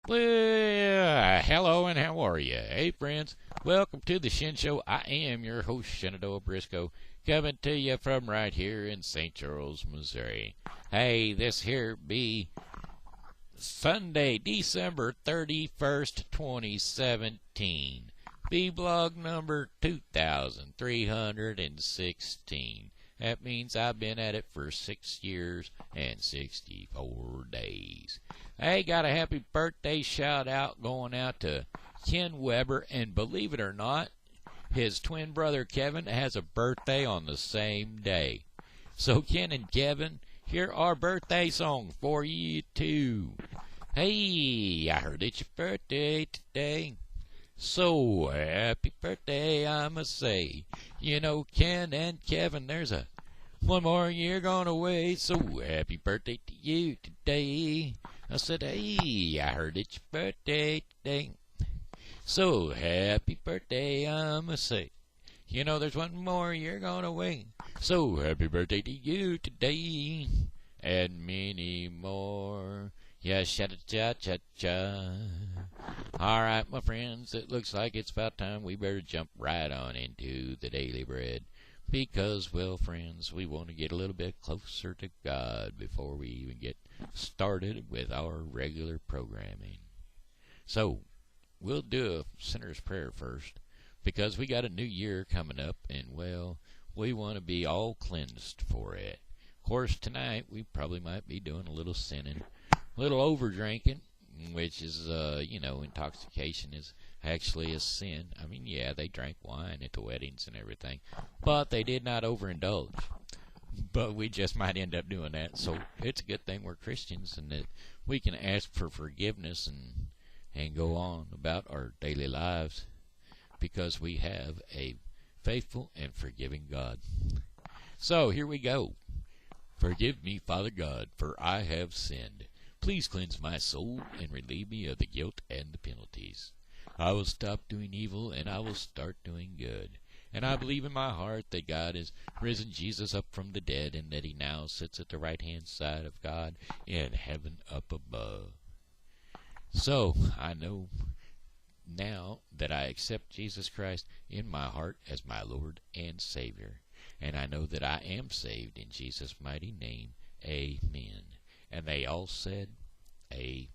Well, hello and how are you? Hey, friends. Welcome to the Shen Show. I am your host, Shenandoah Briscoe, coming to you from right here in St. Charles, Missouri. Hey, this here be Sunday, December 31st, 2017. V-blog number 2316. That means I've been at it for 6 years and 64 days. Hey, got a happy birthday shout out going out to Ken Weber, and believe it or not, his twin brother Kevin has a birthday on the same day. So Ken and Kevin, here are birthday songs for you too. Hey, I heard it's your birthday today. So happy birthday, I must say. You know, Ken and Kevin, there's one more year gone away. So happy birthday to you today. I said, hey, I heard it's your birthday today. So happy birthday, I must say. You know, there's one more year gone away. So happy birthday to you today. And many more. Yeah, cha-cha-cha-cha. All right, my friends, it looks like it's about time we better jump right on into the Daily Bread. Because, well, friends, we want to get a little bit closer to God before we even get started with our regular programming. So, we'll do a sinner's prayer first, because we got a new year coming up, and, well, we want to be all cleansed for it. Of course, tonight we probably might be doing a little sinning, a little over-drinking, which is, intoxication is actually a sin. I mean, yeah, they drank wine at the weddings and everything, but they did not overindulge. But we just might end up doing that, so it's a good thing we're Christians and that we can ask for forgiveness and go on about our daily lives because we have a faithful and forgiving God. So, here we go. Forgive me, Father God, for I have sinned. Please cleanse my soul and relieve me of the guilt and the penalties. I will stop doing evil and I will start doing good. And I believe in my heart that God has risen Jesus up from the dead and that he now sits at the right-hand side of God in heaven up above. So, I know now that I accept Jesus Christ in my heart as my Lord and Savior. And I know that I am saved in Jesus' mighty name. Amen. And they all said, amen.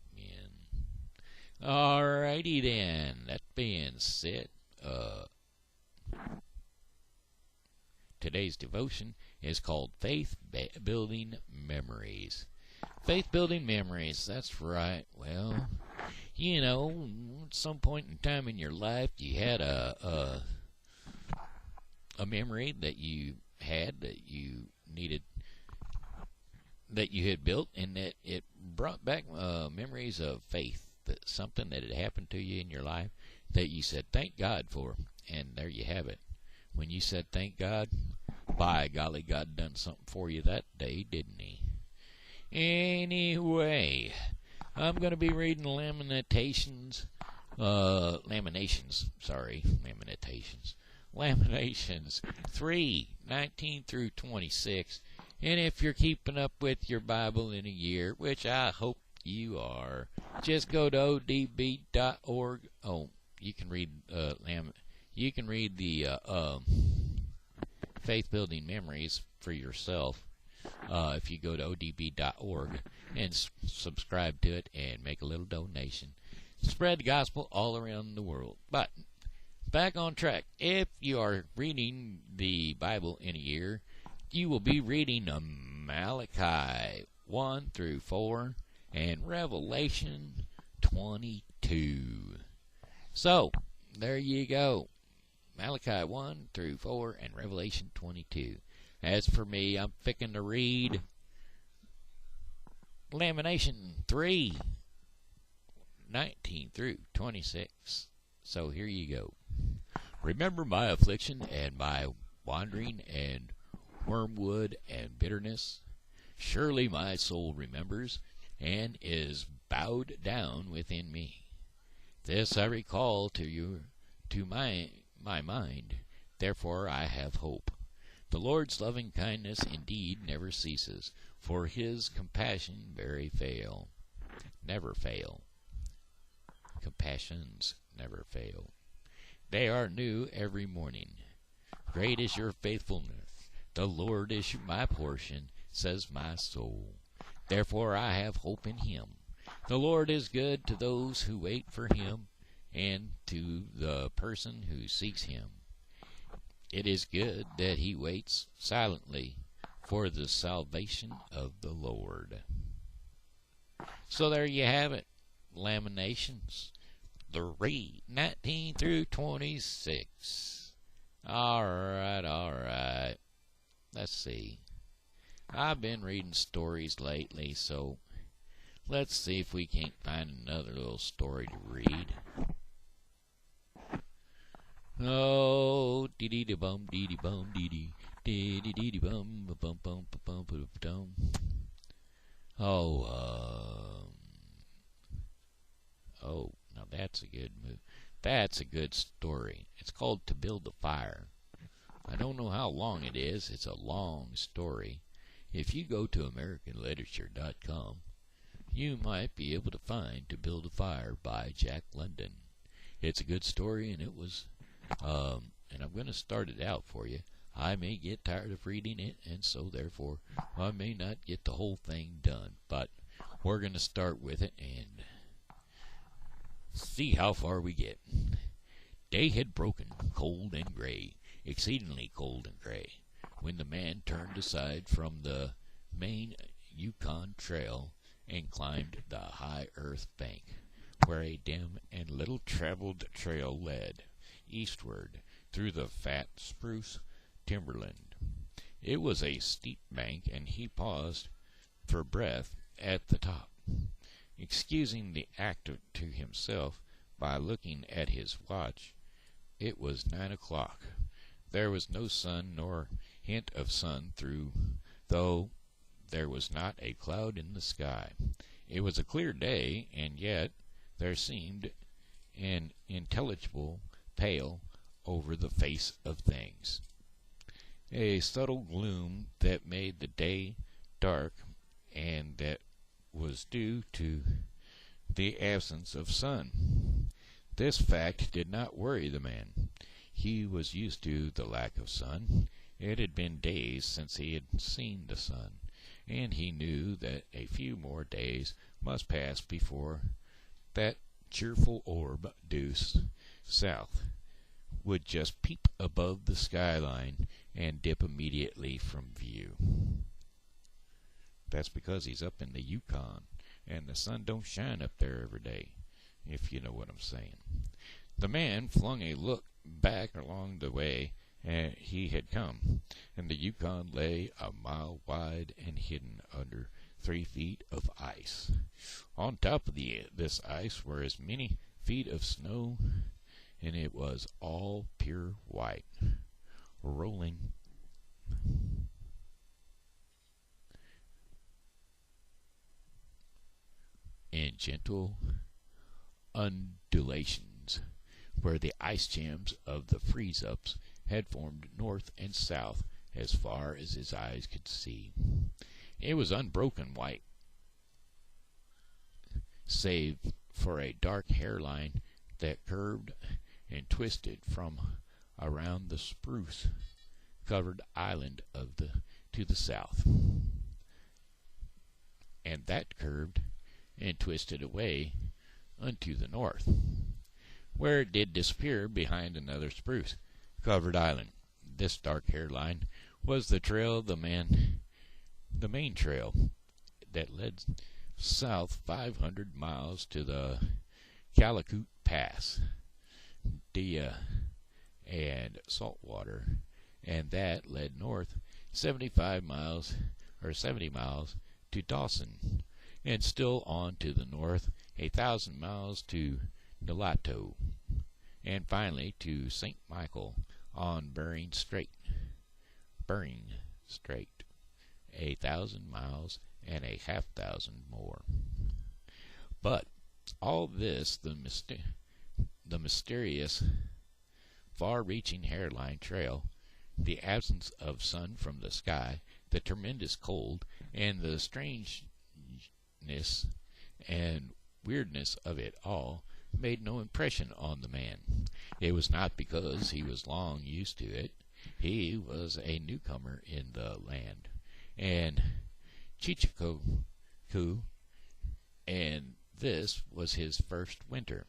Alrighty then. That being said, today's devotion is called Faith-Building Memories. Faith-building memories, that's right. Well, you know, at some point in time in your life, you had a memory that you had that you needed, that you had built, and that it brought back memories of faith, that something that had happened to you in your life that you said thank God for, and there you have it. When you said thank God, by golly, God done something for you that day, didn't he? Anyway, I'm going to be reading Lamentations 3:19 through 26. And if you're keeping up with your Bible in a year, which I hope you are, just go to odb.org. Oh, you can read the Faith Building Memories for yourself if you go to odb.org and subscribe to it and make a little donation. Spread the gospel all around the world. But back on track. If you are reading the Bible in a year, you will be reading Malachi 1 through 4 and Revelation 22. So, there you go. Malachi 1 through 4 and Revelation 22. As for me, I'm fixing to read Lamentation 3:19 through 26. So here you go. Remember my affliction and my wandering and wormwood and bitterness. Surely my soul remembers and is bowed down within me. This I recall to my mind. Therefore I have hope. The Lord's loving kindness indeed never ceases, for his compassion never fail. compassions never fail. They are new every morning. Great is your faithfulness. The Lord is my portion, says my soul. Therefore I have hope in him. The Lord is good to those who wait for him, and to the person who seeks him. It is good that he waits silently for the salvation of the Lord. So there you have it. Lamentations 3:19 through 26. All right. Let's see. I've been reading stories lately, so let's see if we can't find another little story to read. Oh, dee-dee-dee-bum, dee-dee-bum, dee-dee, dee-dee-dee-dee-bum, bum-bum-bum-bum-bum-bum. Oh, now that's a good move. That's a good story. It's called To Build a Fire. I don't know how long it is. It's a long story. If you go to AmericanLiterature.com, you might be able to find To Build a Fire by Jack London. It's a good story, and it was, and I'm going to start it out for you. I may get tired of reading it, and so therefore I may not get the whole thing done, but we're going to start with it and see how far we get. Day had broken, cold and gray, exceedingly cold and gray, when the man turned aside from the main Yukon Trail and climbed the high earth bank, where a dim and little-traveled trail led eastward through the fat spruce timberland. It was a steep bank, and he paused for breath at the top, excusing the act to himself by looking at his watch. It was 9 o'clock. There was no sun nor hint of sun though there was not a cloud in the sky. It was a clear day, and yet there seemed an intelligible pale over the face of things, a subtle gloom that made the day dark, and that was due to the absence of sun. This fact did not worry the man. He was used to the lack of sun. It had been days since he had seen the sun, and he knew that a few more days must pass before that cheerful orb due south would just peep above the skyline and dip immediately from view. That's because he's up in the Yukon, and the sun don't shine up there every day, if you know what I'm saying. The man flung a look back along the way he had come, and the Yukon lay a mile wide and hidden under 3 feet of ice. On top of this ice were as many feet of snow, and it was all pure white, rolling in gentle undulations, where the ice jams of the freeze-ups had formed north and south as far as his eyes could see. It was unbroken white, save for a dark hairline that curved and twisted from around the spruce-covered island to the south, and that curved and twisted away unto the north, where it did disappear behind another spruce-covered island. This dark hairline was the trail the main trail that led south 500 miles to the Calicut Pass, and Saltwater, and that led north 70 miles to Dawson, and still on to the north 1,000 miles to Nulato, and finally to St. Michael on Bering Strait, 1,000 miles and a 1,000 more. But all this, the mysterious, far-reaching hairline trail, the absence of sun from the sky, the tremendous cold, and the strangeness and weirdness of it all, made no impression on the man. It was not because he was long used to it. He was a newcomer in the land, and Chichikoku, and this was his first winter.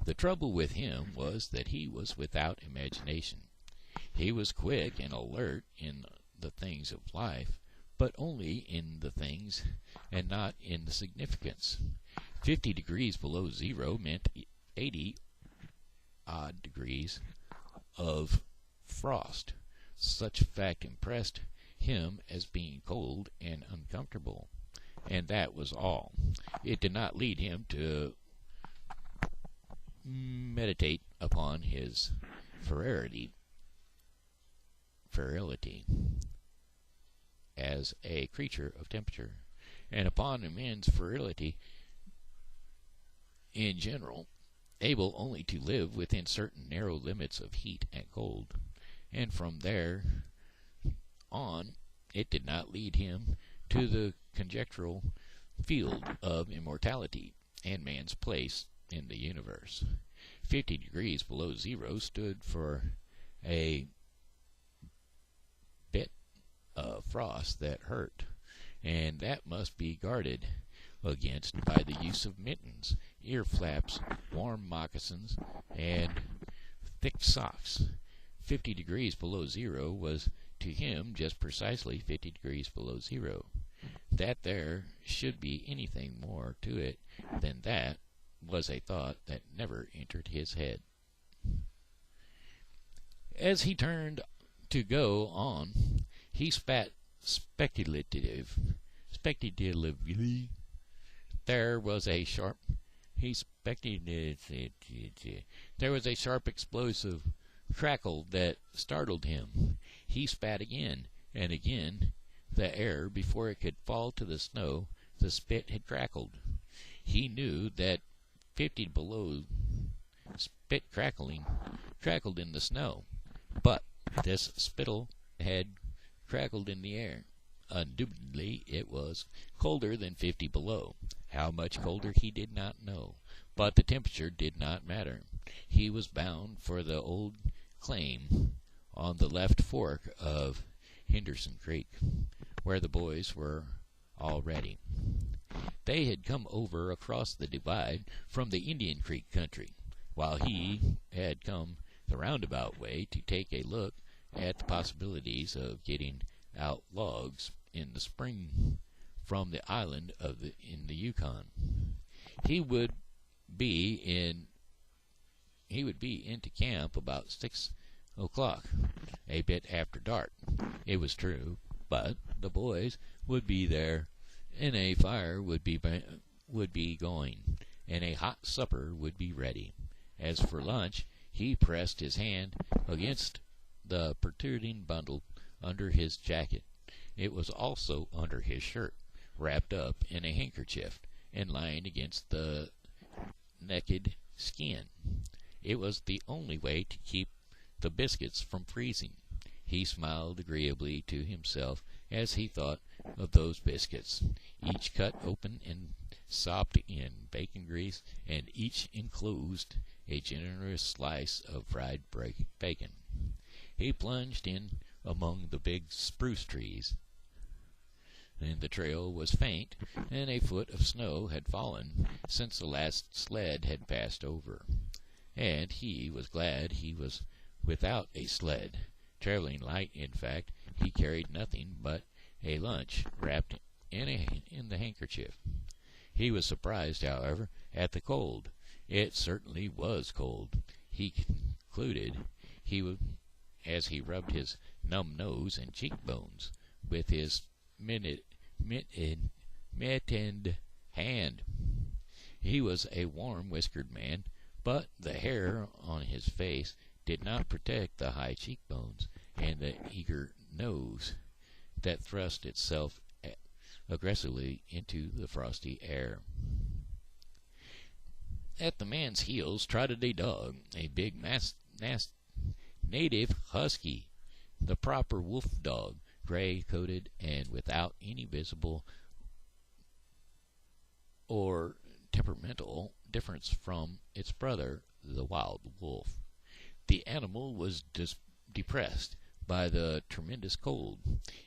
The trouble with him was that he was without imagination. He was quick and alert in the things of life, but only in the things and not in the significance. 50 degrees below zero meant 80-odd degrees of frost. Such fact impressed him as being cold and uncomfortable, and that was all. It did not lead him to meditate upon his virility as a creature of temperature, and upon a man's virility in general, able only to live within certain narrow limits of heat and cold, and from there on it did not lead him to the conjectural field of immortality and man's place in the universe. 50 degrees below zero stood for a bit of frost that hurt, and that must be guarded against by the use of mittens, ear flaps, warm moccasins, and thick socks. 50 degrees below zero was to him just precisely 50 degrees below zero. That there should be anything more to it than that was a thought that never entered his head. As he turned to go on, he spat speculatively. There was a sharp explosive crackle that startled him. He spat again, and again. The air, before it could fall to the snow, the spit had crackled. He knew that 50 below spit crackled in the snow, but this spittle had crackled in the air. Undoubtedly, it was colder than 50 below. How much colder he did not know, but the temperature did not matter. He was bound for the old claim on the left fork of Henderson Creek, where the boys were already. They had come over across the divide from the Indian Creek country, while he had come the roundabout way to take a look at the possibilities of getting out logs in the spring from the island in the Yukon. He would be into camp about 6 o'clock, a bit after dark. It was true, but the boys would be there, and a fire would be going, and a hot supper would be ready. As for lunch, he pressed his hand against the protruding bundle under his jacket. It was also under his shirt, wrapped up in a handkerchief, and lying against the naked skin. It was the only way to keep the biscuits from freezing. He smiled agreeably to himself as he thought of those biscuits, each cut open and sopped in bacon grease, and each enclosed a generous slice of fried bacon. He plunged in among the big spruce trees, and the trail was faint, and a foot of snow had fallen since the last sled had passed over, and he was glad he was without a sled. Traveling light, in fact, he carried nothing but a lunch wrapped in the handkerchief. He was surprised, however, at the cold. It certainly was cold, he concluded, as he rubbed his numb nose and cheekbones with his mittened hand. He was a warm-whiskered man, but the hair on his face did not protect the high cheekbones and the eager nose that thrust itself aggressively into the frosty air. At the man's heels trotted a dog, a big native husky, the proper wolf dog, gray-coated and without any visible or temperamental difference from its brother, the wild wolf. The animal was depressed by the tremendous cold.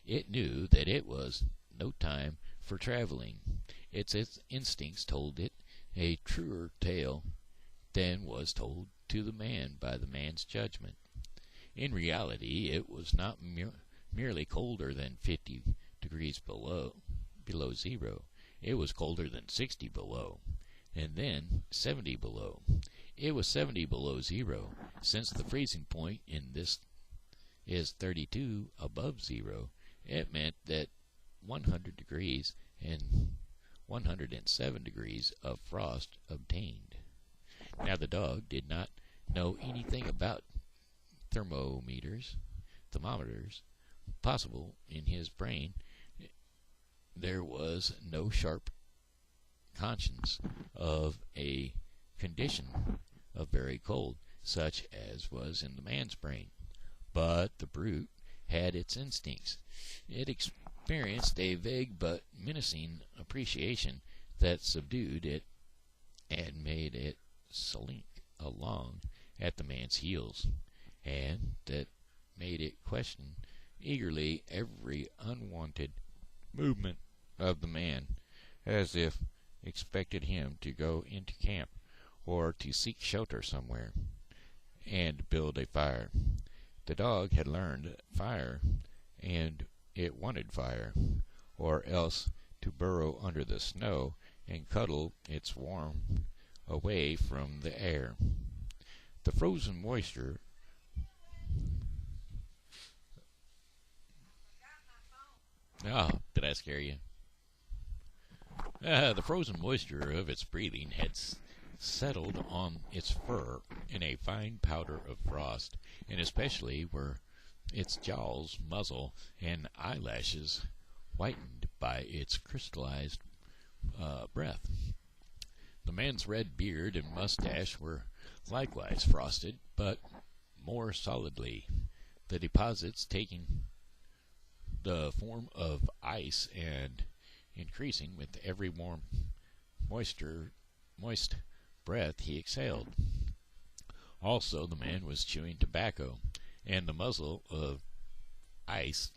It knew that it was no time for traveling. Its instincts told it a truer tale than was told to the man by the man's judgment. In reality, it was not merely colder than 50 degrees below zero. It was colder than 60 below, and then 70 below. It was 70 below zero, since the freezing point in this is 32 above zero. It meant that 100 degrees and 107 degrees of frost obtained. Now the dog did not know anything about thermometers possible in his brain. There was no sharp conscience of a condition of very cold, such as was in the man's brain. But the brute had its instincts. It experienced a vague but menacing appreciation that subdued it and made it slink along at the man's heels, and that made it question eagerly every unwanted movement of the man, as if expected him to go into camp or to seek shelter somewhere and build a fire. The dog had learned fire, and it wanted fire, or else to burrow under the snow and cuddle its warmth away from the air. The frozen moisture did I scare you? The frozen moisture of its breathing had settled on its fur in a fine powder of frost, and especially were its jowls, muzzle, and eyelashes whitened by its crystallized breath. The man's red beard and mustache were likewise frosted, but more solidly, the deposits taking the form of ice and increasing with every warm, moist breath he exhaled. Also, the man was chewing tobacco, and the muzzle of ice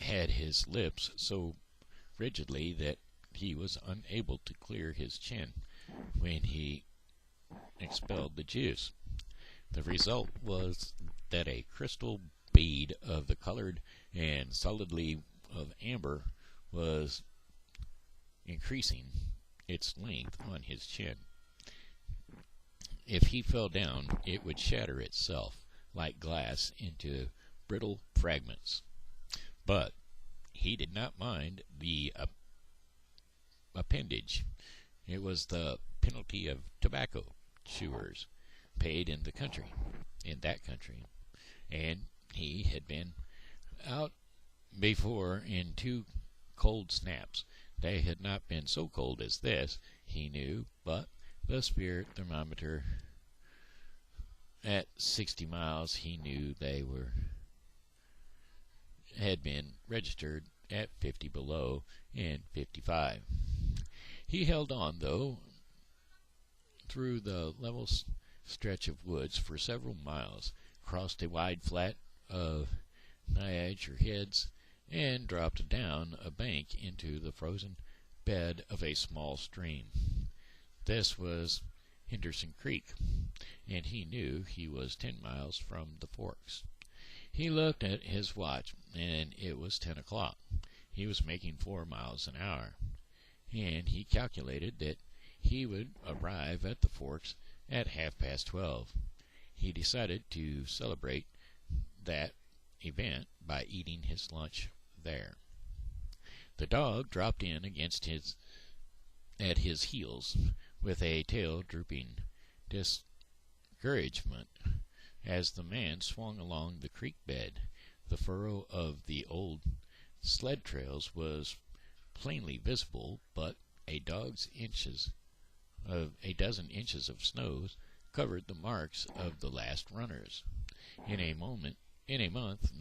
had his lips so rigidly that he was unable to clear his chin when he expelled the juice. The result was that a crystal bead of the colored and solidly of amber was increasing its length on his chin. If he fell down, it would shatter itself like glass into brittle fragments. But he did not mind the appendage. It was the penalty of tobacco chewers paid in that country, and he had been out before in 2 cold snaps. They had not been so cold as this, he knew, but the spirit thermometer at 60 miles, he knew they had been registered at 50 below and 55. He held on, though, through the level stretch of woods for several miles, crossed a wide flat of Niagara Heads, and dropped down a bank into the frozen bed of a small stream. This was Henderson Creek, and he knew he was 10 miles from the Forks. He looked at his watch, and it was 10 o'clock. He was making 4 miles an hour, and he calculated that he would arrive at the Forks at 12:30. He decided to celebrate that event by eating his lunch there. The dog dropped in at his heels with a tail drooping discouragement as the man swung along the creek bed. The furrow of the old sled trails was plainly visible, but a dozen inches of snow covered the marks of the last runners. In a month,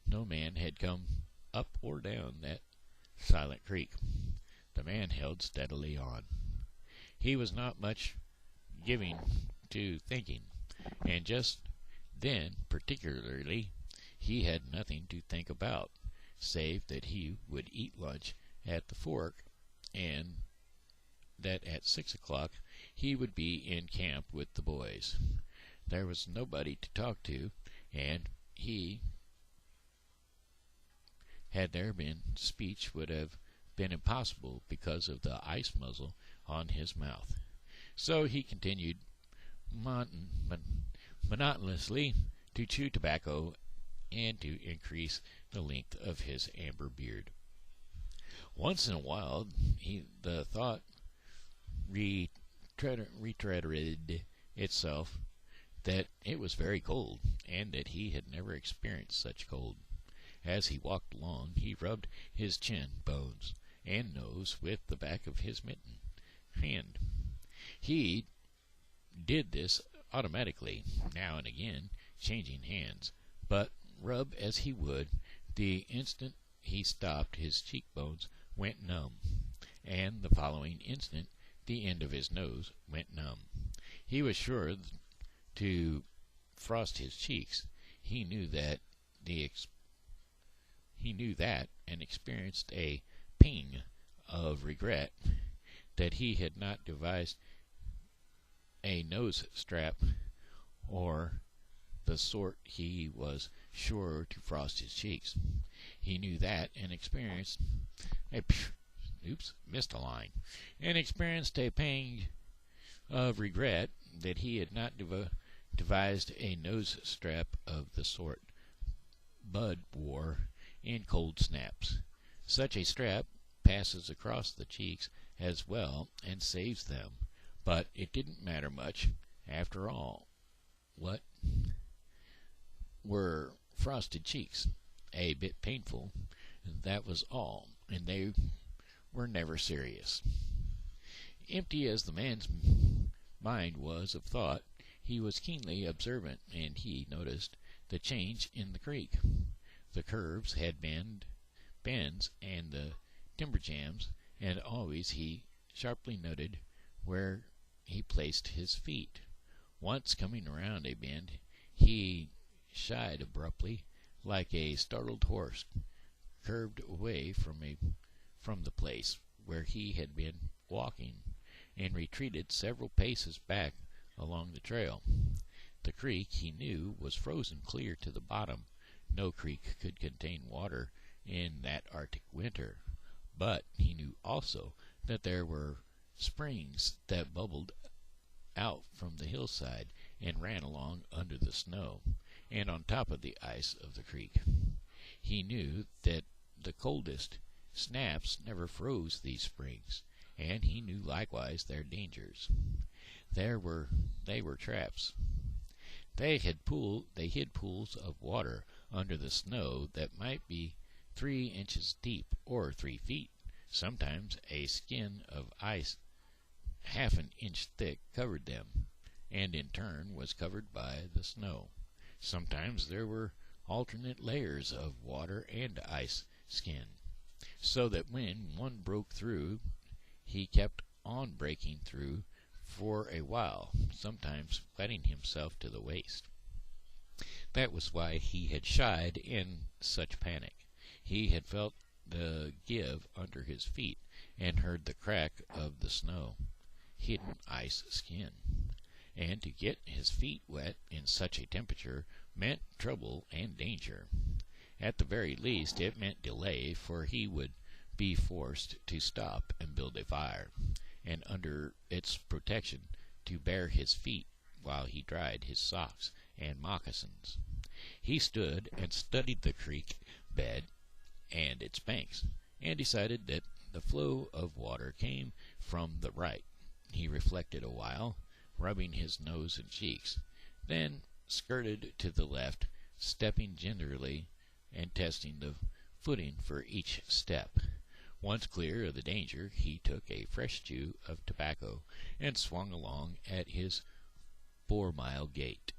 no man had come up or down that silent creek. The man held steadily on. he was not much giving to thinking, and just then particularly he had nothing to think about, save that he would eat lunch at the Fork, and that at 6 o'clock he would be in camp with the boys. There was nobody to talk to, and had there been speech would have been impossible because of the ice muzzle on his mouth. So he continued monotonously to chew tobacco and to increase the length of his amber beard. Once in a while, the thought reiterated itself that it was very cold, and that he had never experienced such cold. As he walked along, he rubbed his chin bones and nose with the back of his mittened hand. He did this automatically, now and again changing hands, but rub as he would, the instant he stopped his cheekbones went numb, and the following instant the end of his nose went numb. He was sure to frost his cheeks. He knew that and experienced a pang of regret that he had not devised a nose strap or the sort he was sure to frost his cheeks. He knew that and experienced a pang of regret that he had not devised a nose strap of the sort Bud wore in cold snaps. Such a strap passes across the cheeks as well and saves them, but it didn't matter much after all. What were frosted cheeks? A bit painful, that was all, and they were never serious. Empty as the man's mind was of thought, he was keenly observant, and he noticed the change in the creek. The curves had bends, and the timber jams, and always he sharply noted where he placed his feet. Once coming around a bend, he shied abruptly, like a startled horse, curved away from the place where he had been walking, and retreated several paces back along the trail. The creek, he knew, was frozen clear to the bottom. No creek could contain water in that Arctic winter, but he knew also that there were springs that bubbled out from the hillside and ran along under the snow and on top of the ice of the creek. He knew that the coldest snaps never froze these springs, and he knew likewise their dangers. They were traps. They hid pools of water under the snow that might be 3 inches deep or 3 feet. Sometimes a skin of ice half an inch thick covered them, and in turn was covered by the snow. Sometimes there were alternate layers of water and ice skin, so that when one broke through, he kept on breaking through for a while, sometimes wetting himself to the waist. That was why he had shied in such panic. He had felt the give under his feet and heard the crack of the snow, hidden ice skin. And to get his feet wet in such a temperature meant trouble and danger. At the very least, it meant delay, for he would be forced to stop and build a fire, and under its protection to bare his feet while he dried his socks and moccasins. He stood and studied the creek bed and its banks, and decided that the flow of water came from the right. He reflected a while, rubbing his nose and cheeks, then skirted to the left, stepping gingerly and testing the footing for each step. Once clear of the danger, he took a fresh chew of tobacco and swung along at his 4-mile gait.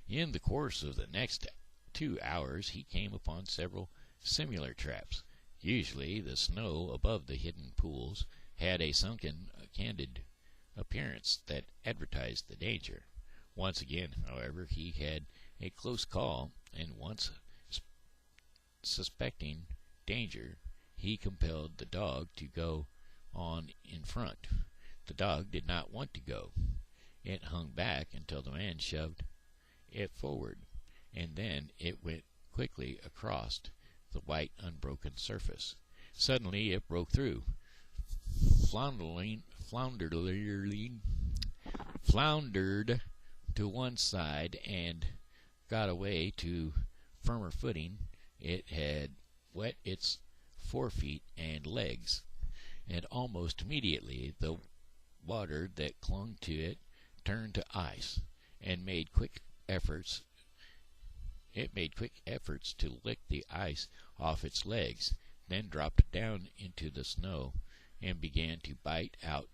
In the course of the next 2 hours, he came upon several similar traps, Usually the snow above the hidden pools had a sunken, candid appearance that advertised the danger. Once again, however, he had a close call, and once suspecting danger, he compelled the dog to go on in front. The dog did not want to go. It hung back until the man shoved it forward, and then it went quickly across the white unbroken surface. Suddenly it broke through, floundered to one side, and got away to firmer footing. It had wet its forefeet and legs, and almost immediately the water that clung to it turned to ice, and made quick efforts to lick the ice off its legs, then dropped down into the snow and began to bite out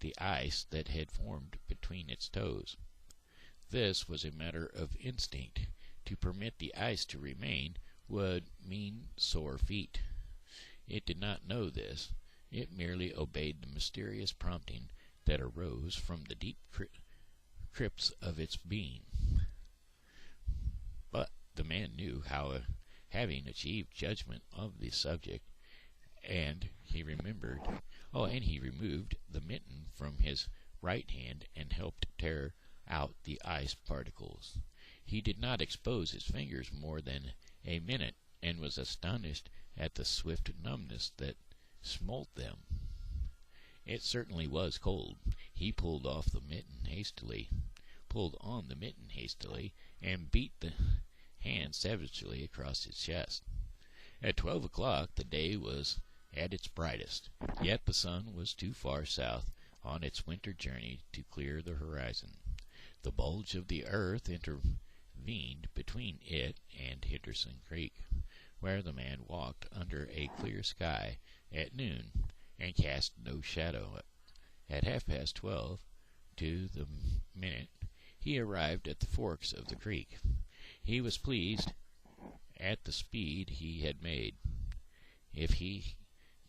the ice that had formed between its toes. This was a matter of instinct. To permit the ice to remain would mean sore feet. It did not know this. It merely obeyed the mysterious prompting that arose from the deep crypts of its being. But the man knew how, having achieved judgment of the subject, and he removed the mitten from his right hand and helped tear out the ice particles. He did not expose his fingers more than a minute, and was astonished at the swift numbness that smote them. It certainly was cold. He pulled on the mitten hastily, and beat the hand savagely across his chest. At 12 o'clock the day was at its brightest, yet the sun was too far south on its winter journey to clear the horizon. The bulge of the earth intervened between it and Henderson Creek, where the man walked under a clear sky at noon, and cast no shadow. At 12:30 to the minute, he arrived at the forks of the creek. He was pleased at the speed he had made. If he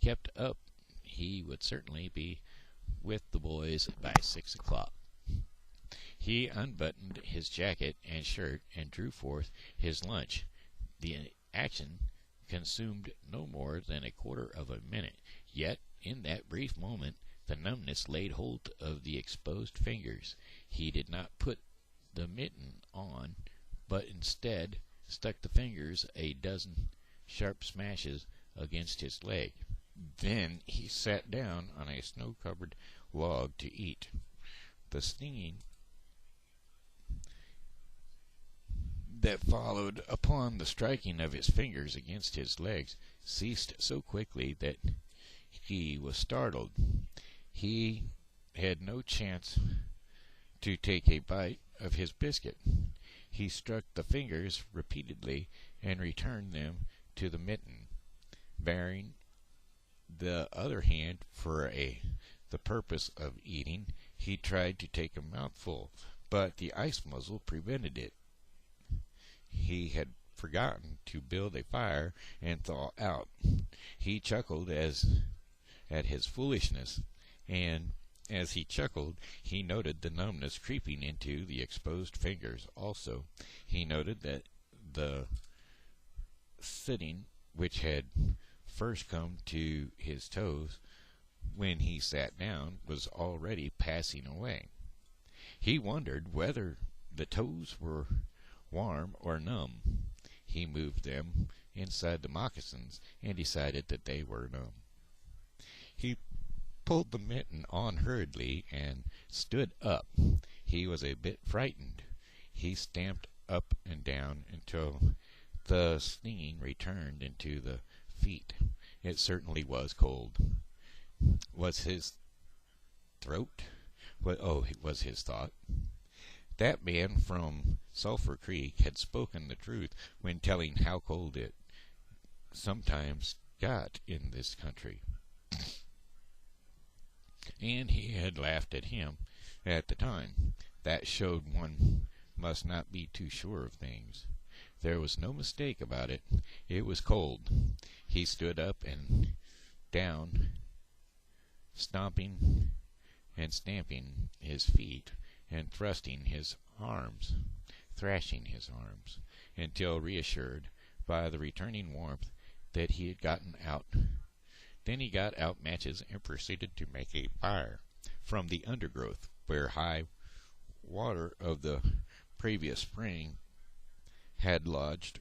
kept up, he would certainly be with the boys by 6 o'clock. He unbuttoned his jacket and shirt and drew forth his lunch. The action consumed no more than a quarter of a minute, yet in that brief moment the numbness laid hold of the exposed fingers. He did not put the mitten on, but instead stuck the fingers a dozen sharp smashes against his leg. Then he sat down on a snow-covered log to eat. The stinging that followed upon the striking of his fingers against his legs ceased so quickly that he was startled. He had no chance to take a bite of his biscuit. He struck the fingers repeatedly and returned them to the mitten, bearing the other hand for the purpose of eating. He tried to take a mouthful, but the ice muzzle prevented it. He had forgotten to build a fire and thaw out. He chuckled at his foolishness, and as he chuckled, he noted the numbness creeping into the exposed fingers also. He noted that the sitting which had first come to his toes when he sat down was already passing away. He wondered whether the toes were warm or numb. He moved them inside the moccasins and decided that they were numb. He pulled the mitten on hurriedly and stood up. He was a bit frightened. He stamped up and down until the stinging returned into the feet. It certainly was cold. Was his throat? It was his thought. That man from Sulphur Creek had spoken the truth when telling how cold it sometimes got in this country. And he had laughed at him at the time. That showed one must not be too sure of things. There was no mistake about it. It was cold. He stood up and down, stomping and stamping his feet and thrashing his arms, until reassured by the returning warmth that he had gotten out. Then he got out matches and proceeded to make a fire from the undergrowth where high water of the previous spring had lodged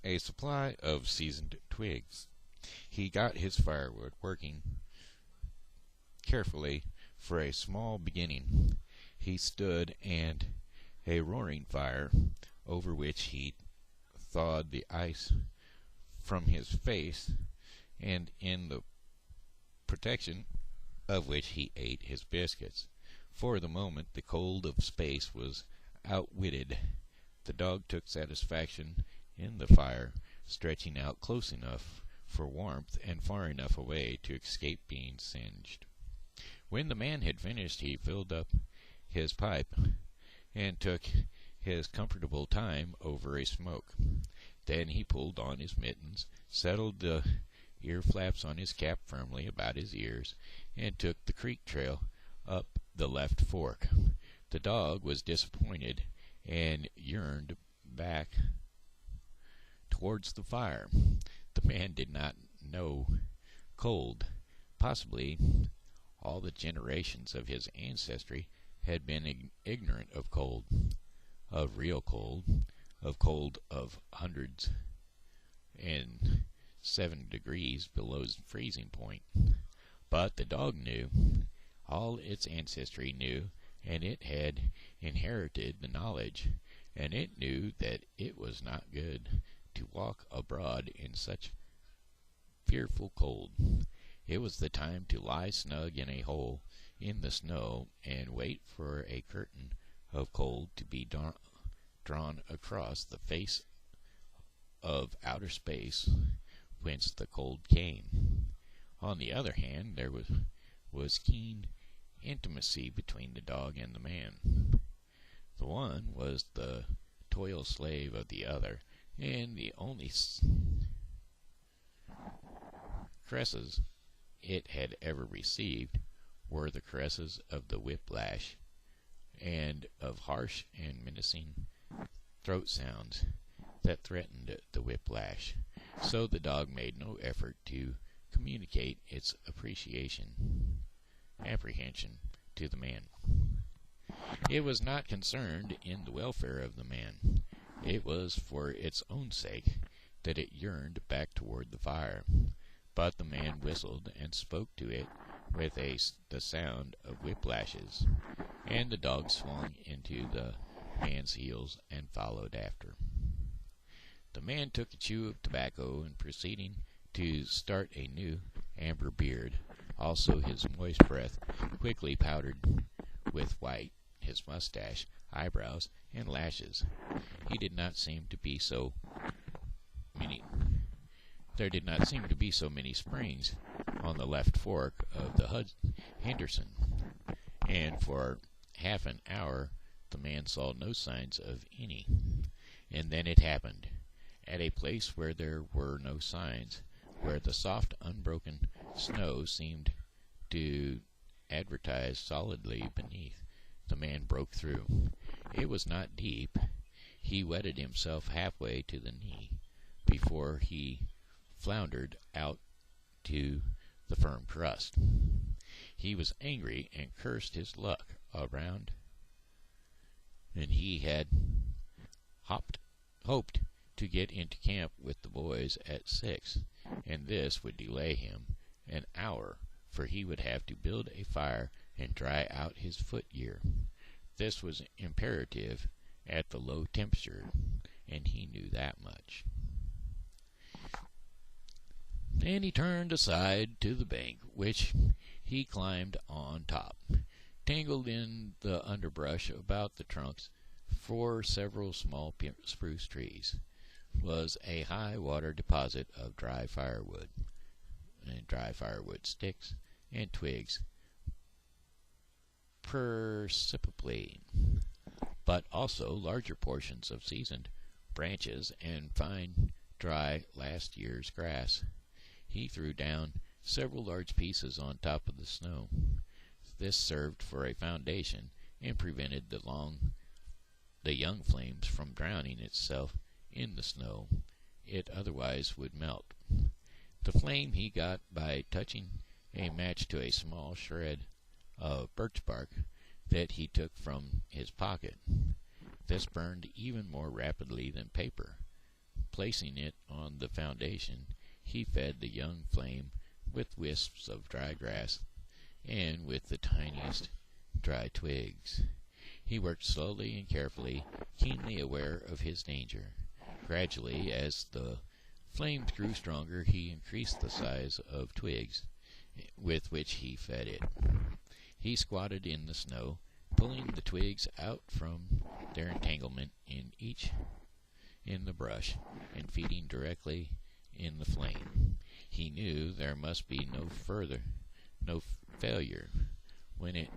a supply of seasoned twigs. He got his firewood working carefully for a small beginning. He stood and a roaring fire over which he thawed the ice from his face, and in the protection of which he ate his biscuits. For the moment the cold of space was outwitted. The dog took satisfaction in the fire, stretching out close enough for warmth and far enough away to escape being singed. When the man had finished, he filled up his pipe and took his comfortable time over a smoke. Then he pulled on his mittens, settled the ear flaps on his cap firmly about his ears, and took the creek trail up the left fork. The dog was disappointed and yearned back towards the fire. The man did not know cold. Possibly all the generations of his ancestry had been ignorant of cold, of real cold, of hundreds and 7 degrees below freezing point. But the dog knew. All its ancestry knew, and it had inherited the knowledge, and it knew that it was not good to walk abroad in such fearful cold. It was the time to lie snug in a hole in the snow and wait for a curtain of cold to be drawn across the face of outer space whence the cold came. On the other hand, there was keen intimacy between the dog and the man. The one was the toil slave of the other, and the only caresses it had ever received were the caresses of the whiplash, and of harsh and menacing throat sounds that threatened the whiplash. So the dog made no effort to communicate its apprehension to the man. It was not concerned in the welfare of the man. It was for its own sake that it yearned back toward the fire. But the man whistled and spoke to it with the sound of whiplashes, and the dog swung into the man's heels and followed after. The man took a chew of tobacco and proceeding to start a new amber beard, also his moist breath quickly powdered with white, his mustache, eyebrows, and lashes. There did not seem to be so many springs on the left fork of the Henderson, and for half an hour the man saw no signs of any. And then it happened. At a place where there were no signs, where the soft, unbroken snow seemed to advertise solidly beneath, the man broke through. It was not deep. He wetted himself halfway to the knee before he floundered out to the firm crust. He was angry and cursed his luck around, and he had hoped to get into camp with the boys at 6, and this would delay him an hour, for he would have to build a fire and dry out his footgear. This was imperative at the low temperature, and he knew that much. And he turned aside to the bank, which he climbed on top. Tangled in the underbrush about the trunks for several small spruce trees was a high water deposit of dry firewood sticks and twigs, precipitously, but also larger portions of seasoned branches and fine, dry last year's grass. He threw down several large pieces on top of the snow. This served for a foundation and prevented the young flames from drowning itself in the snow. It otherwise would melt. The flame he got by touching a match to a small shred of birch bark that he took from his pocket. This burned even more rapidly than paper. Placing it on the foundation, he fed the young flame with wisps of dry grass and with the tiniest dry twigs. He worked slowly and carefully, keenly aware of his danger. Gradually, as the flames grew stronger, he increased the size of twigs with which he fed it. He squatted in the snow, pulling the twigs out from their entanglement in the brush and feeding directly in the flame. He knew there must be no failure. When it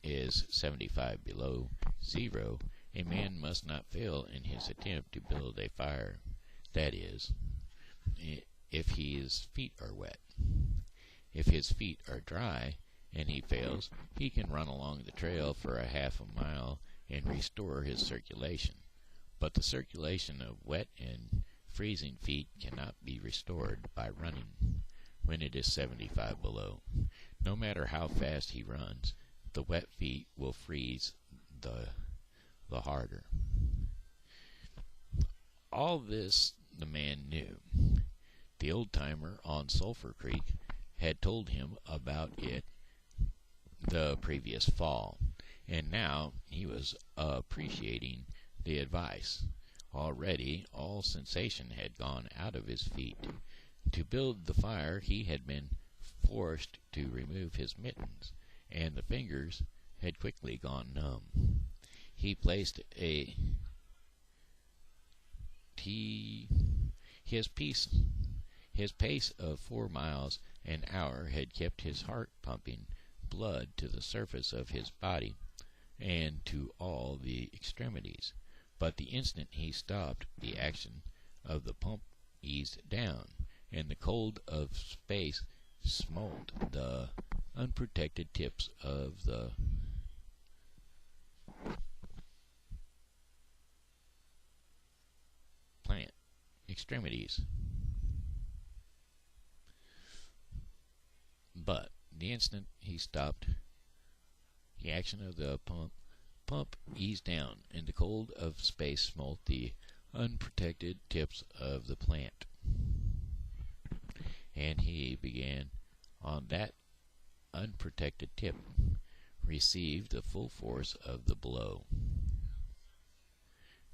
is 75 below zero, a man must not fail in his attempt to build a fire. That is, if his feet are wet. If his feet are dry and he fails, he can run along the trail for a half a mile and restore his circulation. But the circulation of wet and freezing feet cannot be restored by running when it is 75 below. No matter how fast he runs, the wet feet will freeze the harder. All this the man knew. The old-timer on Sulphur Creek had told him about it the previous fall, and now he was appreciating the advice. Already all sensation had gone out of his feet. To build the fire he had been forced to remove his mittens, and the fingers had quickly gone numb. He placed his pace of 4 miles an hour had kept his heart pumping blood to the surface of his body and to all the extremities. But the instant he stopped, the action of the pump eased down, and the cold of space smote the unprotected tips of the plant extremities. But the instant he stopped, the action of the pump eased down, and the cold of space smote the unprotected tips of the plant. And he began on that unprotected tip, received the full force of the blow.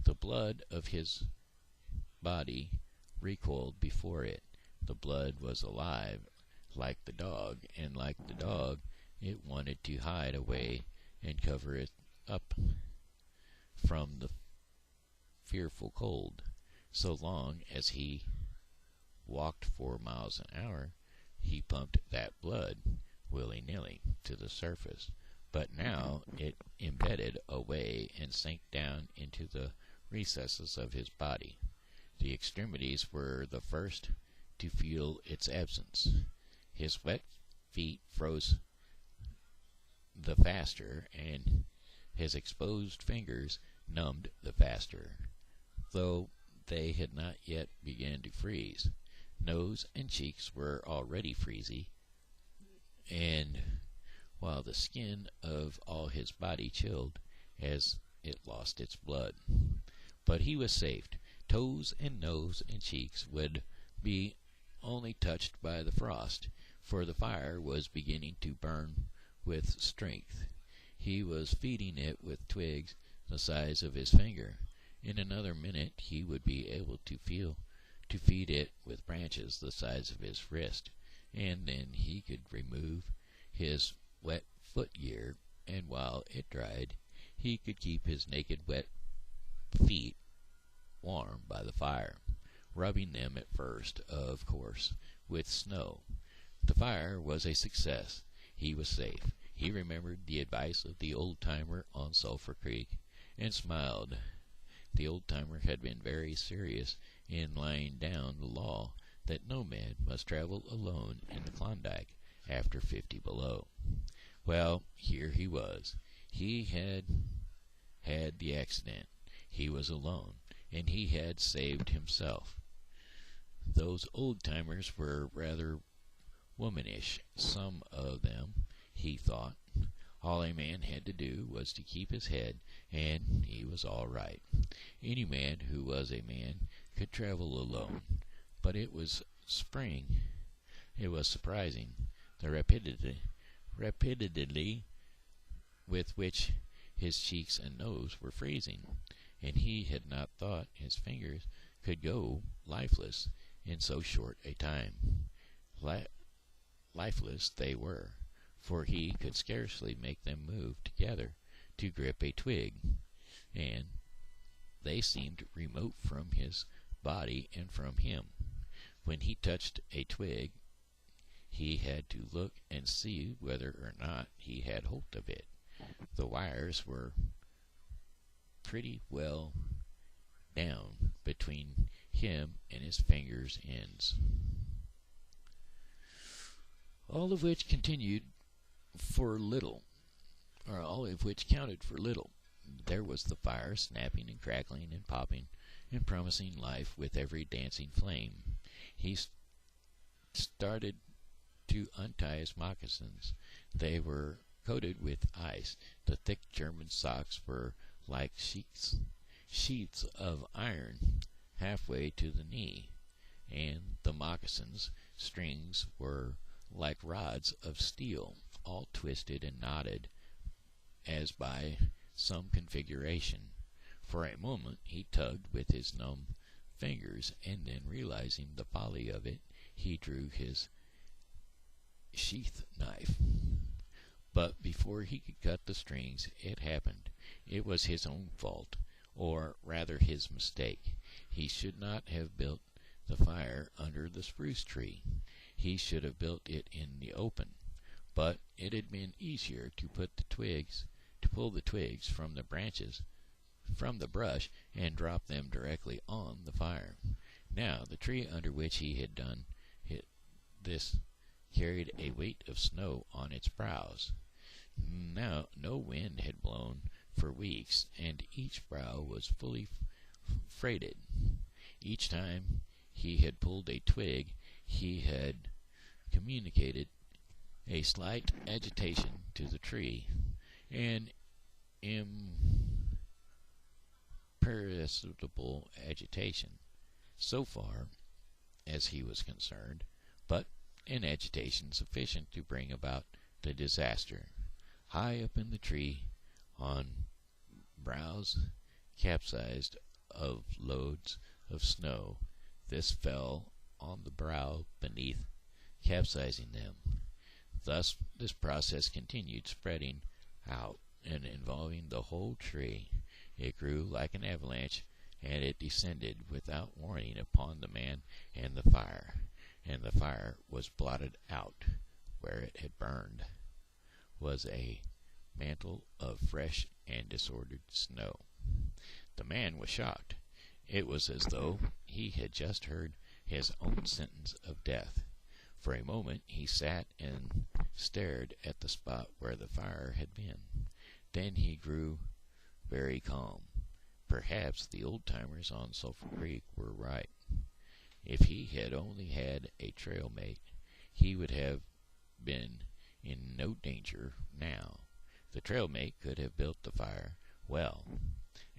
The blood of his body recoiled before it. The blood was alive, like the dog, and like the dog, it wanted to hide away and cover it up from the fearful cold. So long as he walked 4 miles an hour, he pumped that blood willy-nilly to the surface. But now it embedded away and sank down into the recesses of his body. The extremities were the first to feel its absence. His wet feet froze the faster, and his exposed fingers numbed the faster, though they had not yet begun to freeze. Nose and cheeks were already freezy, and while the skin of all his body chilled as it lost its blood. But he was safe. Toes and nose and cheeks would be only touched by the frost, for the fire was beginning to burn with strength. He was feeding it with twigs the size of his finger. In another minute he would be able to feed it with branches the size of his wrist, and then he could remove his wet footgear, and while it dried, he could keep his naked wet feet warm by the fire, rubbing them at first, of course, with snow. The fire was a success. He was safe. He remembered the advice of the old-timer on Sulphur Creek and smiled The old-timer had been very serious in laying down the law that no man must travel alone in the Klondike after 50 below. Well, here he was. He had had the accident. He was alone, and he had saved himself. Those old-timers were rather womanish, some of them, he thought. All a man had to do was to keep his head, and he was all right. Any man who was a man could travel alone. But it was spring. It was surprising, the rapidity with which his cheeks and nose were freezing, and he had not thought his fingers could go lifeless in so short a time. Lifeless they were, for he could scarcely make them move together to grip a twig, and they seemed remote from his body and from him. When he touched a twig, he had to look and see whether or not he had hold of it. The wires were pretty well down between him and his fingers' ends, all of which counted for little. There was the fire snapping and crackling and popping and promising life with every dancing flame. He started to untie his moccasins. They were coated with ice. The thick German socks were like sheets of iron halfway to the knee, and the moccasins' strings were like rods of steel, all twisted and knotted as by some configuration. For a moment he tugged with his numb fingers, and then, realizing the folly of it, he drew his sheath knife. But before he could cut the strings, it happened. It was his own fault, or rather his mistake. He should not have built the fire under the spruce tree. He should have built it in the open. But it had been easier to pull the twigs from the branches, from the brush, and drop them directly on the fire. Now the tree under which he had done this carried a weight of snow on its boughs. Now no wind had blown for weeks, and each bough was fully freighted. Each time he had pulled a twig, he had communicated a slight agitation to the tree, an imperceptible agitation, so far as he was concerned, but an agitation sufficient to bring about the disaster. High up in the tree, on boughs capsized of loads of snow, this fell on the brow beneath, capsizing them. Thus this process continued, spreading out and involving the whole tree. It grew like an avalanche, and it descended without warning upon the man and the fire was blotted out. Where it had burned was a mantle of fresh and disordered snow. The man was shocked. It was as though he had just heard his own sentence of death. For a moment he sat and stared at the spot where the fire had been. Then he grew very calm. Perhaps the old-timers on Sulphur Creek were right. If he had only had a trail mate, he would have been in no danger now. The trail mate could have built the fire well,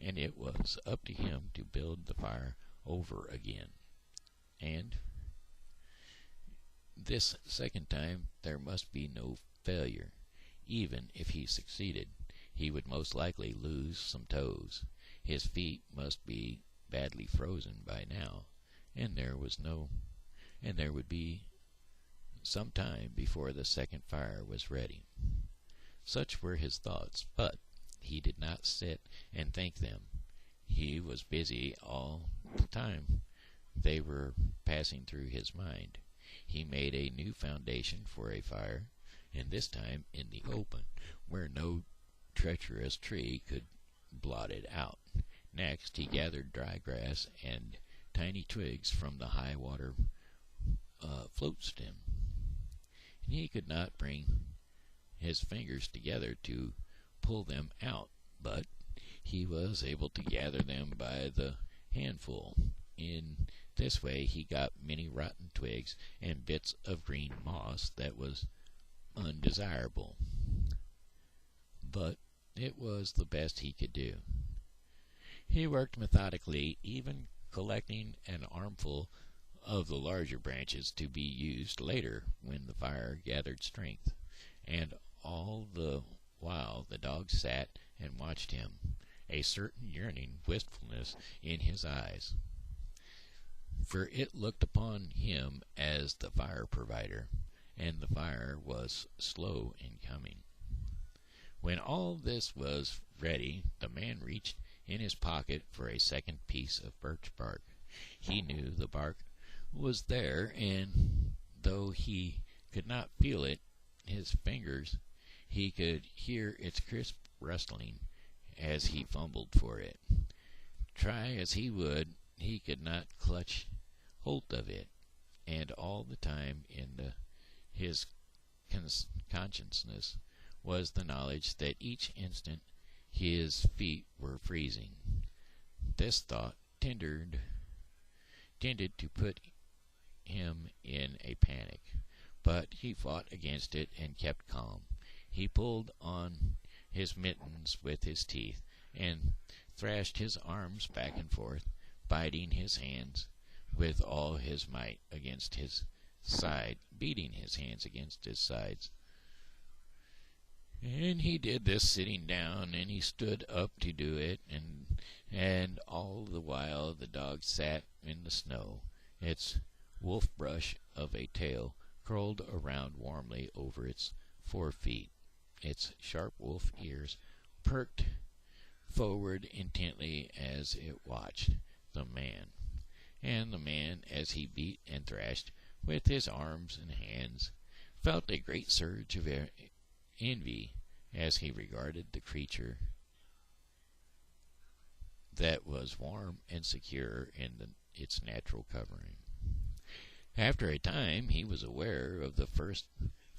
and it was up to him to build the fire over again. And this second time there must be no failure. Even if he succeeded, he would most likely lose some toes. His feet must be badly frozen by now, and there would be some time before the second fire was ready. Such were his thoughts, but he did not sit and think them. He was busy all the time they were passing through his mind. He made a new foundation for a fire, and this time in the open, where no treacherous tree could blot it out. Next, he gathered dry grass and tiny twigs from the high water float stem. And he could not bring his fingers together to pull them out, but he was able to gather them by the handful. In this way he got many rotten twigs and bits of green moss that was undesirable. But it was the best he could do. He worked methodically, even collecting an armful of the larger branches to be used later when the fire gathered strength. And all the while the dog sat and watched him, a certain yearning wistfulness in his eyes, for it looked upon him as the fire provider, and the fire was slow in coming. When all this was ready, the man reached in his pocket for a second piece of birch bark. He knew the bark was there, and though he could not feel it, his fingers, he could hear its crisp rustling as he fumbled for it. Try as he would, he could not clutch hold of it, and all the time in his consciousness was the knowledge that each instant his feet were freezing. This thought tended to put him in a panic, but he fought against it and kept calm. He pulled on his mittens with his teeth and thrashed his arms back and forth, biting his hands with all his might against his side, beating his hands against his sides. And he did this sitting down, and he stood up to do it, and all the while the dog sat in the snow, its wolf brush of a tail curled around warmly over its 4 feet, its sharp wolf ears perked forward intently as it watched the man. And the man, as he beat and thrashed with his arms and hands, felt a great surge of envy as he regarded the creature that was warm and secure in its natural covering. After a time he was aware of the first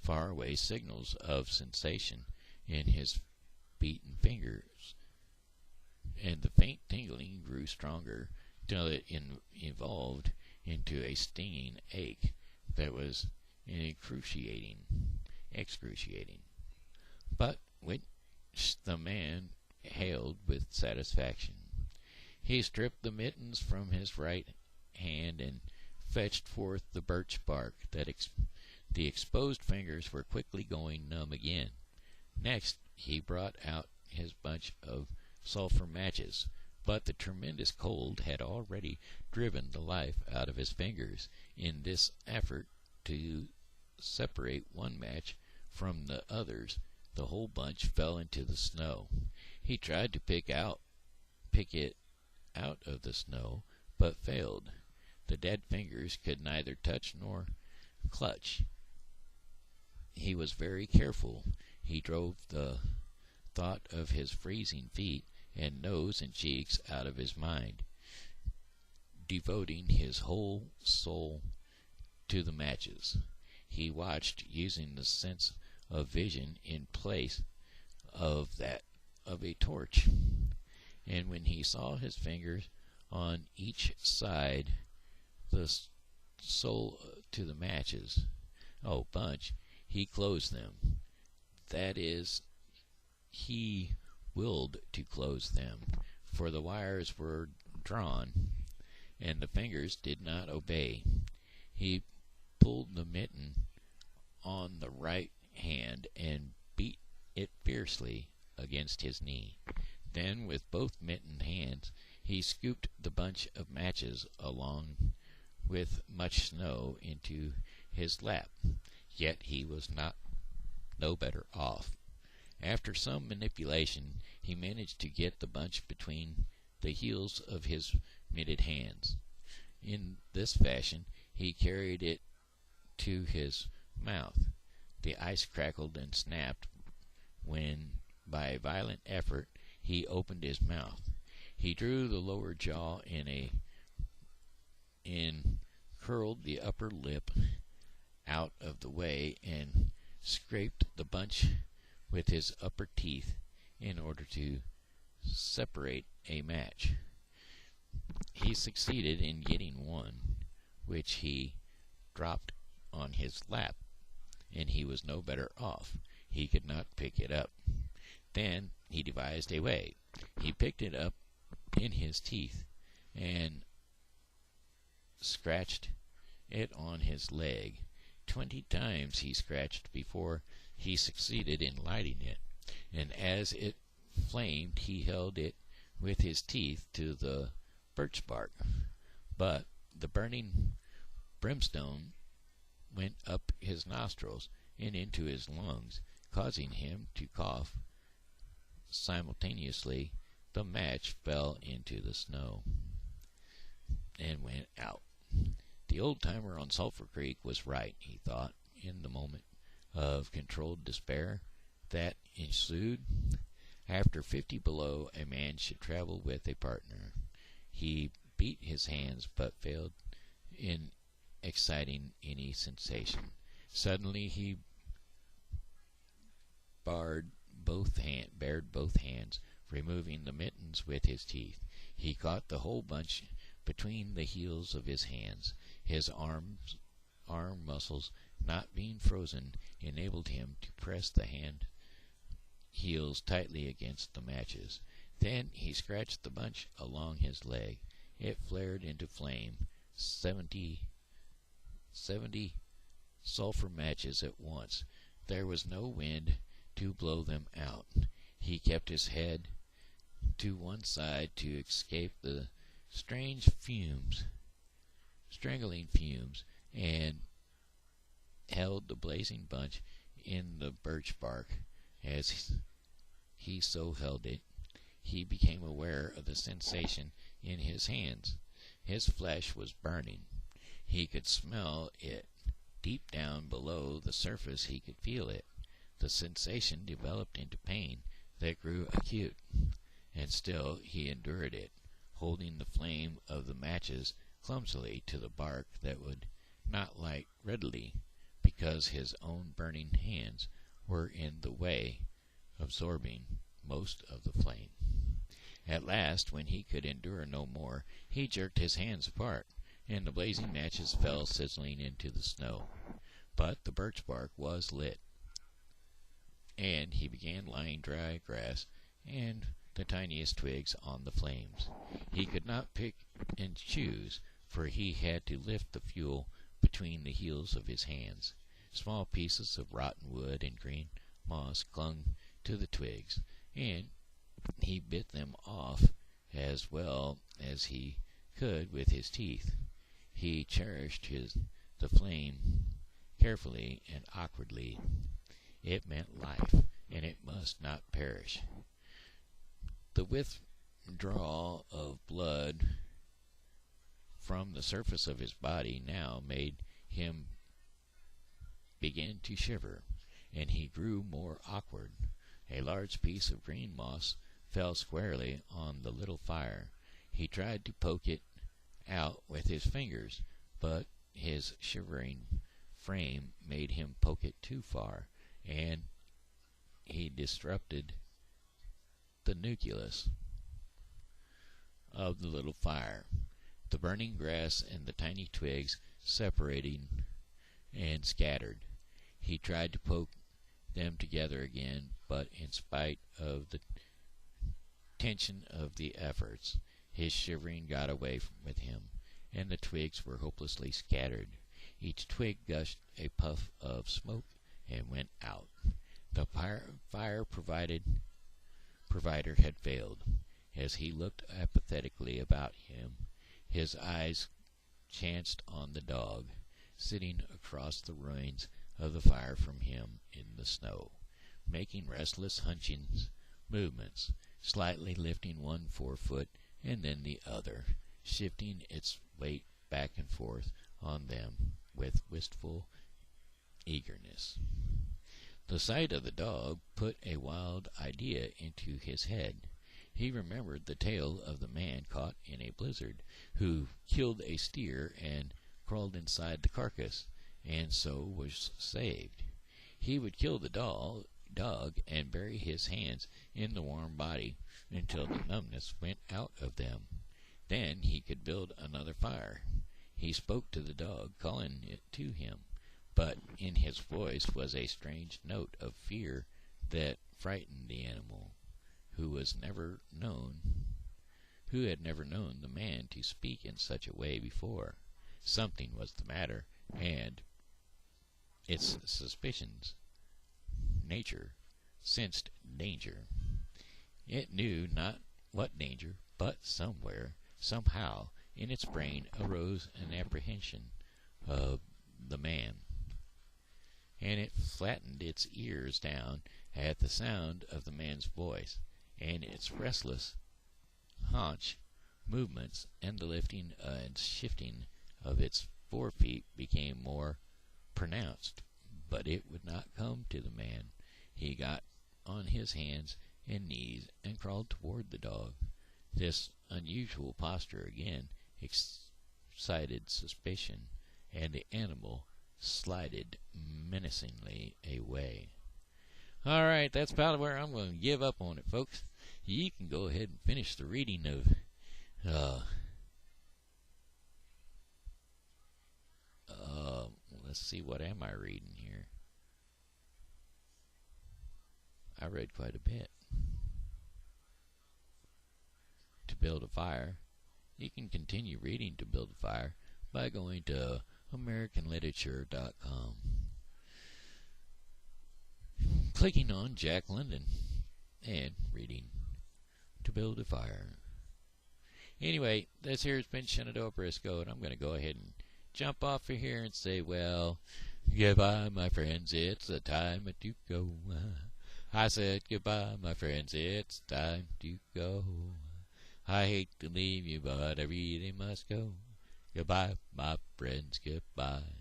far-away signals of sensation in his beaten fingers, and the faint tingling grew stronger till it evolved into a stinging ache that was excruciating, but which the man hailed with satisfaction. He stripped the mittens from his right hand and fetched forth the birch bark. The exposed fingers were quickly going numb again. Next he brought out his bunch of sulphur matches, but the tremendous cold had already driven the life out of his fingers. In this effort to separate one match from the others, the whole bunch fell into the snow. He tried to pick it out of the snow, but failed. The dead fingers could neither touch nor clutch. He was very careful. He drove the thought of his freezing feet and nose and cheeks out of his mind, devoting his whole soul to the matches. He watched, using the sense of vision in place of that of a torch, and when he saw his fingers on each side the sole to the matches, he closed them. That is, he willed to close them, for the wires were drawn, and the fingers did not obey. He pulled the mitten on the right hand and beat it fiercely against his knee. Then, with both mittened hands, he scooped the bunch of matches along with much snow into his lap. Yet he was no better off. After some manipulation, he managed to get the bunch between the heels of his mitted hands. In this fashion, he carried it to his mouth. The ice crackled and snapped when, by a violent effort, he opened his mouth. He drew the lower jaw and curled the upper lip out of the way and scraped the bunch with his upper teeth in order to separate a match. He succeeded in getting one, which he dropped on his lap, and he was no better off. He could not pick it up. Then he devised a way. He picked it up in his teeth and scratched it on his leg. 20 times he scratched before he succeeded in lighting it, and as it flamed he held it with his teeth to the birch bark. But the burning brimstone went up his nostrils and into his lungs, causing him to cough. Simultaneously, the match fell into the snow and went out. The old-timer on Sulphur Creek was right, he thought, in the moment of controlled despair that ensued. After 50 below, a man should travel with a partner. He beat his hands, but failed in exciting any sensation. Suddenly he bared both hands, removing the mittens with his teeth. He caught the whole bunch between the heels of his hands. His arm muscles, not being frozen, enabled him to press the hand heels tightly against the matches. Then he scratched the bunch along his leg. It flared into flame. 70 sulphur matches at once. There was no wind to blow them out. He kept his head to one side to escape the strange strangling fumes, and held the blazing bunch in the birch bark. As he so held it, he became aware of the sensation in his hands. His flesh was burning. He could smell it. Deep down below the surface he could feel it. The sensation developed into pain that grew acute, and still he endured it, holding the flame of the matches clumsily to the bark that would not light readily, because his own burning hands were in the way, absorbing most of the flame. At last, when he could endure no more, he jerked his hands apart, and the blazing matches fell sizzling into the snow. But the birch bark was lit, and he began laying dry grass and the tiniest twigs on the flames. He could not pick and choose, for he had to lift the fuel between the heels of his hands. Small pieces of rotten wood and green moss clung to the twigs, and he bit them off as well as he could with his teeth. He cherished the flame carefully and awkwardly. It meant life, and it must not perish. The withdrawal of blood from the surface of his body now made him begin to shiver, and he grew more awkward. A large piece of green moss fell squarely on the little fire. He tried to poke it out with his fingers, but his shivering frame made him poke it too far, and he disrupted the nucleus of the little fire. The burning grass and the tiny twigs separating and scattered. He tried to poke them together again, but in spite of the tension of the efforts, his shivering got away with him, and the twigs were hopelessly scattered. Each twig gushed a puff of smoke and went out. The fire provider had failed. As he looked apathetically about him, his eyes chanced on the dog, sitting across the ruins of the fire from him in the snow, making restless hunching movements, slightly lifting one forefoot and then the other, shifting its weight back and forth on them with wistful eagerness. The sight of the dog put a wild idea into his head. He remembered the tale of the man caught in a blizzard, who killed a steer and crawled inside the carcass, and so was saved. He would kill the dog and bury his hands in the warm body until the numbness went out of them. Then he could build another fire. He spoke to the dog, calling it to him, but in his voice was a strange note of fear that frightened the animal, who had never known the man to speak in such a way before. Something was the matter, and its suspicions nature sensed danger. It knew not what danger, but somewhere, somehow, in its brain arose an apprehension of the man, and it flattened its ears down at the sound of the man's voice, and its restless haunch movements and the lifting and shifting of its forefeet became more pronounced. But it would not come to the man. He got on his hands and knees and crawled toward the dog. This unusual posture again excited suspicion, and the animal slided menacingly away. All right, that's about where I'm going to give up on it, folks. You can go ahead and finish the reading of let's see, what am I reading here? I read quite a bit. To Build a Fire. You can continue reading To Build a Fire by going to AmericanLiterature.com, clicking on Jack London, and reading To Build a Fire. Anyway, this here has been Shenandoah Briscoe, and I'm going to go ahead and jump off of here and say, well, goodbye, my friends, it's the time to go. I said goodbye, my friends, it's time to go. I hate to leave you, but I really must go. Goodbye, my friends, goodbye.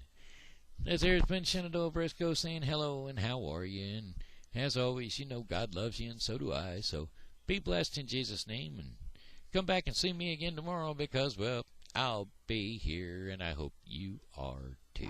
This here has been Shenandoah Briscoe saying hello and how are you, and as always, you know God loves you and so do I, so be blessed in Jesus' name, and come back and see me again tomorrow because, well, I'll be here, and I hope you are too.